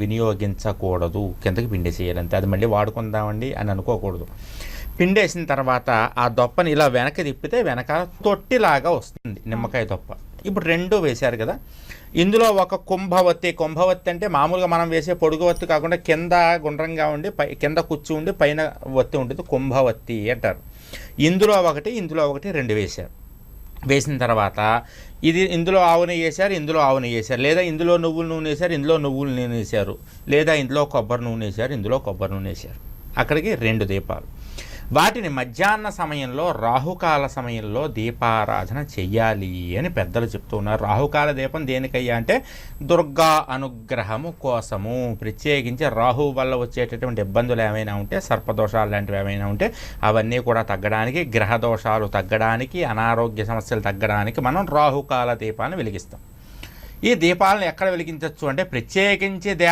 వినియోగించకూడదు, కిందకి పిండేసేయాలంతే. అది మళ్ళీ వాడుకుందామండి అని అనుకోకూడదు. పిండేసిన తర్వాత ఆ దొప్పని ఇలా వెనక్కి తిప్పితే వెనకాల తొట్టిలాగా వస్తుంది నిమ్మకాయ దొప్ప. ఇప్పుడు 2 వేశారు కదా, ఇందులో ఒక కుంభవత్తి అంటే మామూలుగా మనం వేసే పొడుగు వత్తి కాకుండా కింద గుండ్రంగా ఉండి కింద కుచ్చి ఉండి పైన వత్తి ఉంటుంది, కుంభవత్తి అంటారు. ఇందులో ఒకటి 2 వేశారు. వేసిన తర్వాత ఇందులో ఆవు నెయ్యి వేశారు, ఇందులో ఆవు నెయ్యి వేశారు, లేదా ఇందులో నువ్వుల నూనె వేశారు, ఇందులో నువ్వుల నూనె వేశారు, లేదా ఇందులో కొబ్బరి నూనె వేశారు, ఇందులో కొబ్బరి నూనె వేశారు. అక్కడికి 2 దీపాలు. వాటిని మధ్యాహ్న సమయంలో రాహుకాల సమయంలో దీపారాధన చెయ్యాలి అని పెద్దలు చెప్తూ ఉన్నారు. రాహుకాల దీపం దేనికయ్యా అంటే దుర్గా అనుగ్రహము కోసము, ప్రత్యేకించి రాహు వల్ల వచ్చేటటువంటి ఇబ్బందులు ఏమైనా ఉంటే, సర్పదోషాలు లాంటివి ఏమైనా ఉంటే అవన్నీ కూడా తగ్గడానికి, గ్రహ దోషాలు తగ్గడానికి, అనారోగ్య సమస్యలు తగ్గడానికి మనం రాహుకాల దీపాన్ని వెలిగిస్తాం. ఈ దీపాలను ఎక్కడ వెలిగించవచ్చు అంటే ప్రత్యేకించి